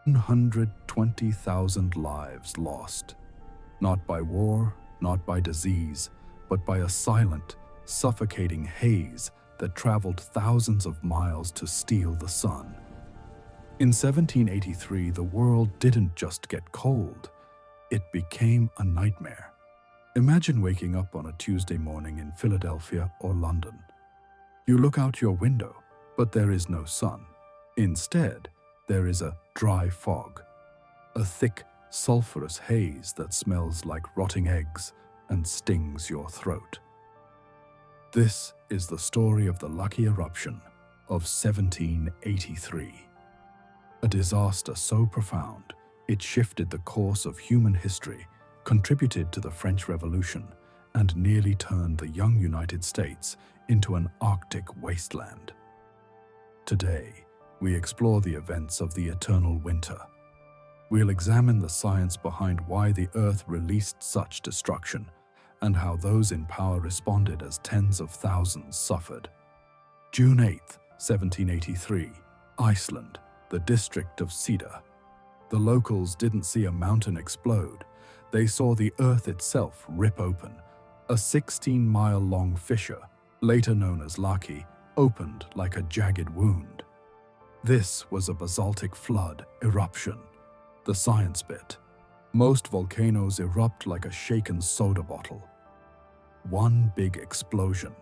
120,000 lives lost, not by war, not by disease, but by a silent, suffocating haze that traveled thousands of miles to steal the sun. In 1783, the world didn't just get cold, it became a nightmare. Imagine waking up on a Tuesday morning in Philadelphia or London. You look out your window, but there is no sun. Instead, there is a dry fog, a thick, sulfurous haze that smells like rotting eggs and stings your throat. This is the story of the Laki eruption of 1783. A disaster so profound, it shifted the course of human history, contributed to the French Revolution, and nearly turned the young United States into an Arctic wasteland. Today, we explore the events of the eternal winter. We'll examine the science behind why the Earth released such destruction and how those in power responded as tens of thousands suffered. June 8, 1783, Iceland, the district of Cedar. The locals didn't see a mountain explode. They saw the Earth itself rip open. A 16-mile-long fissure, later known as Laki, opened like a jagged wound. This was a basaltic flood eruption. The science bit. Most volcanoes erupt like a shaken soda bottle. One big explosion.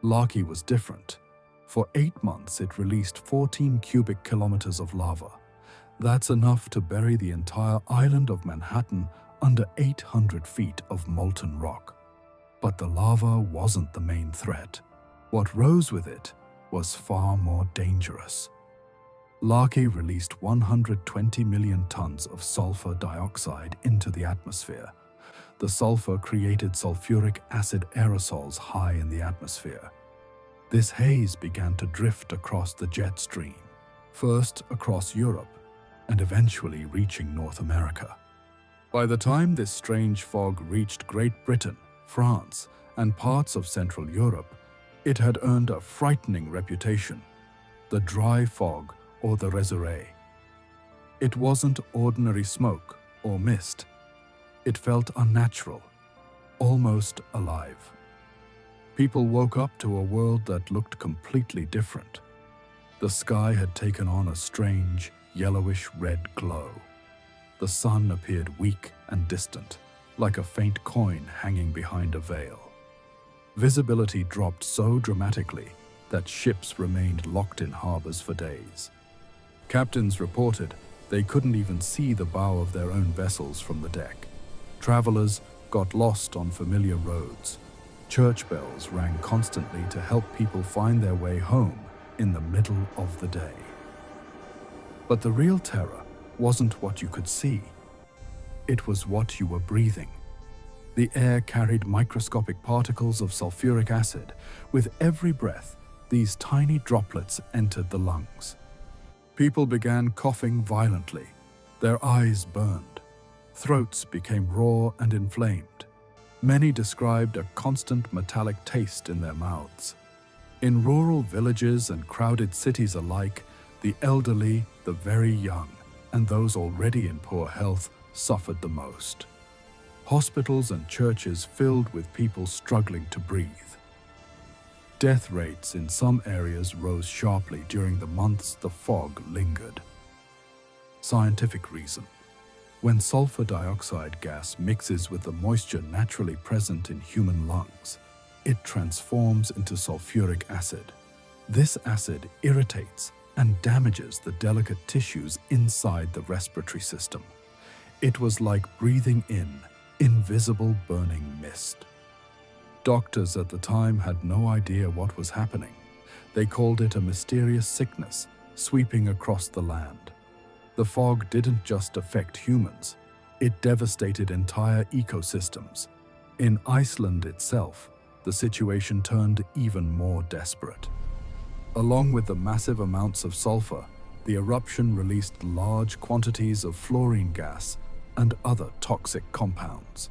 Laki was different. For 8 months, it released 14 cubic kilometers of lava. That's enough to bury the entire island of Manhattan under 800 feet of molten rock. But the lava wasn't the main threat. What rose with it was far more dangerous. Laki released 120 million tons of sulfur dioxide into the atmosphere. The sulfur created sulfuric acid aerosols high in the atmosphere. This haze began to drift across the jet stream, first across Europe, and eventually reaching North America. By the time this strange fog reached Great Britain, France, and parts of Central Europe, it had earned a frightening reputation: the dry fog, or the resurrect. It wasn't ordinary smoke or mist. It felt unnatural, almost alive. People woke up to a world that looked completely different. The sky had taken on a strange, yellowish-red glow. The sun appeared weak and distant, like a faint coin hanging behind a veil. Visibility dropped so dramatically that ships remained locked in harbors for days. Captains reported they couldn't even see the bow of their own vessels from the deck. Travelers got lost on familiar roads. Church bells rang constantly to help people find their way home in the middle of the day. But the real terror wasn't what you could see. It was what you were breathing. The air carried microscopic particles of sulfuric acid. With every breath, these tiny droplets entered the lungs. People began coughing violently. Their eyes burned. Throats became raw and inflamed. Many described a constant metallic taste in their mouths. In rural villages and crowded cities alike, the elderly, the very young, and those already in poor health suffered the most. Hospitals and churches filled with people struggling to breathe. Death rates in some areas rose sharply during the months the fog lingered. Scientific reason: when sulfur dioxide gas mixes with the moisture naturally present in human lungs, it transforms into sulfuric acid. This acid irritates and damages the delicate tissues inside the respiratory system. It was like breathing in invisible burning mist. Doctors at the time had no idea what was happening. They called it a mysterious sickness sweeping across the land. The fog didn't just affect humans, it devastated entire ecosystems. In Iceland itself, the situation turned even more desperate. Along with the massive amounts of sulfur, the eruption released large quantities of fluorine gas and other toxic compounds.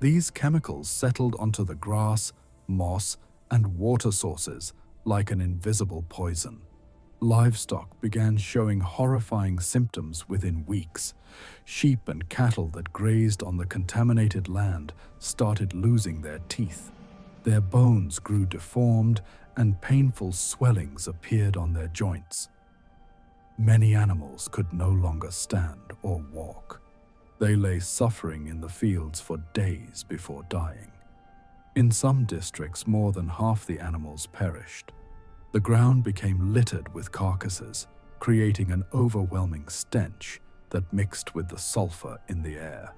These chemicals settled onto the grass, moss, and water sources like an invisible poison. Livestock began showing horrifying symptoms within weeks. Sheep and cattle that grazed on the contaminated land started losing their teeth. Their bones grew deformed, and painful swellings appeared on their joints. Many animals could no longer stand or walk. They lay suffering in the fields for days before dying. In some districts, more than half the animals perished. The ground became littered with carcasses, creating an overwhelming stench that mixed with the sulfur in the air.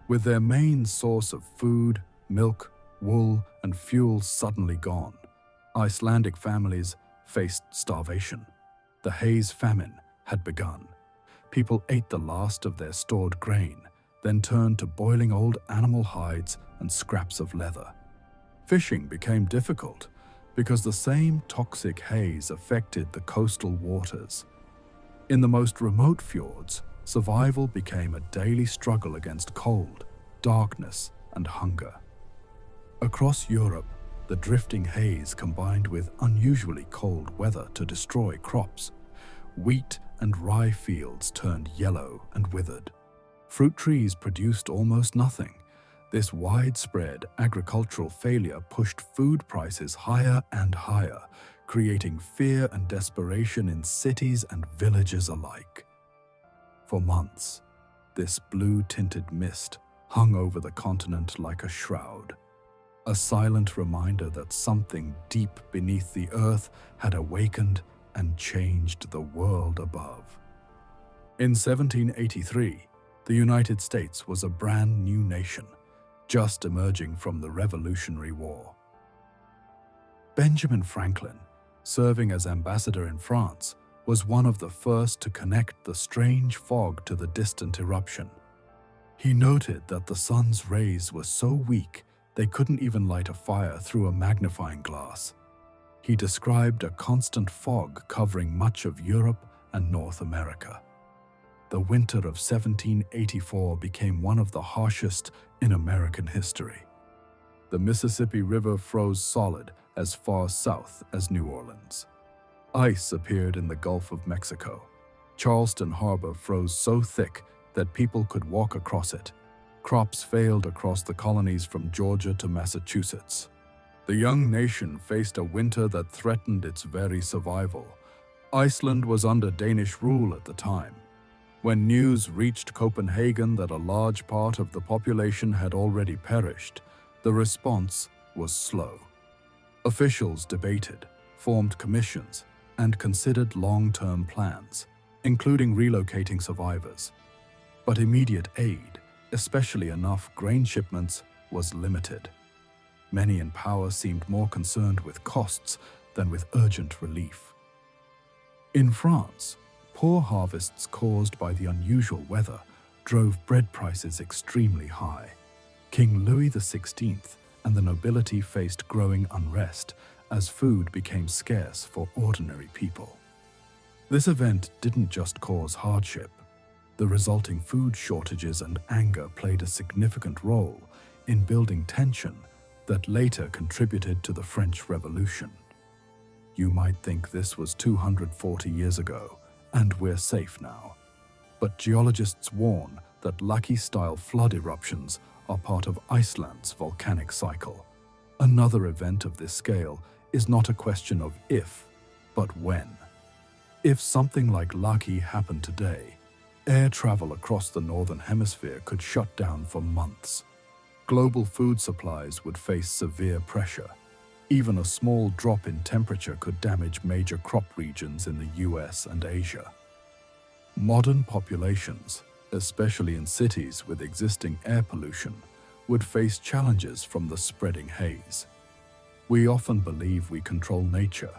With their main source of food, milk, wool, and fuel suddenly gone, Icelandic families faced starvation. The haze famine had begun. People ate the last of their stored grain, then turned to boiling old animal hides and scraps of leather. Fishing became difficult because the same toxic haze affected the coastal waters. In the most remote fjords, survival became a daily struggle against cold, darkness, and hunger. Across Europe, the drifting haze combined with unusually cold weather to destroy crops. Wheat and rye fields turned yellow and withered. Fruit trees produced almost nothing. This widespread agricultural failure pushed food prices higher and higher, creating fear and desperation in cities and villages alike. For months, this blue-tinted mist hung over the continent like a shroud, a silent reminder that something deep beneath the earth had awakened and changed the world above. In 1783, the United States was a brand new nation, just emerging from the Revolutionary War. Benjamin Franklin, serving as ambassador in France, was one of the first to connect the strange fog to the distant eruption. He noted that the sun's rays were so weak they couldn't even light a fire through a magnifying glass. He described a constant fog covering much of Europe and North America. The winter of 1784 became one of the harshest in American history. The Mississippi River froze solid as far south as New Orleans. Ice appeared in the Gulf of Mexico. Charleston Harbor froze so thick that people could walk across it. Crops failed across the colonies from Georgia to Massachusetts. The young nation faced a winter that threatened its very survival. Iceland was under Danish rule at the time. When news reached Copenhagen that a large part of the population had already perished, the response was slow. Officials debated, formed commissions, and considered long-term plans, including relocating survivors. But immediate aid, especially enough grain shipments, was limited. Many in power seemed more concerned with costs than with urgent relief. In France, poor harvests caused by the unusual weather drove bread prices extremely high. King Louis XVI and the nobility faced growing unrest as food became scarce for ordinary people. This event didn't just cause hardship. The resulting food shortages and anger played a significant role in building tension that later contributed to the French Revolution. You might think this was 240 years ago, and we're safe now. But geologists warn that Laki-style flood eruptions are part of Iceland's volcanic cycle. Another event of this scale is not a question of if, but when. If something like Laki happened today, air travel across the northern hemisphere could shut down for months. Global food supplies would face severe pressure. Even a small drop in temperature could damage major crop regions in the US and Asia. Modern populations, especially in cities with existing air pollution, would face challenges from the spreading haze. We often believe we control nature,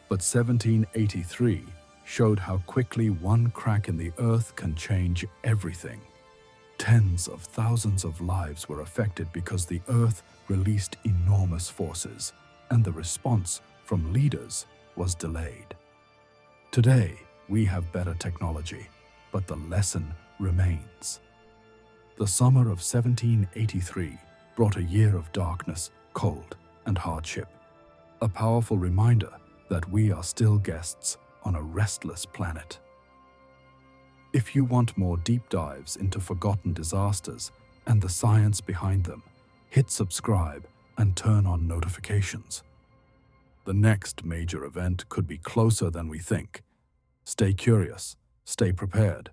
but 1783 showed how quickly one crack in the earth can change everything. Tens of thousands of lives were affected because the earth released enormous forces, and the response from leaders was delayed. Today, we have better technology, but the lesson remains. The summer of 1783 brought a year of darkness, cold, and hardship, a powerful reminder that we are still guests on a restless planet. If you want more deep dives into forgotten disasters and the science behind them, hit subscribe and turn on notifications. The next major event could be closer than we think. Stay curious, stay prepared,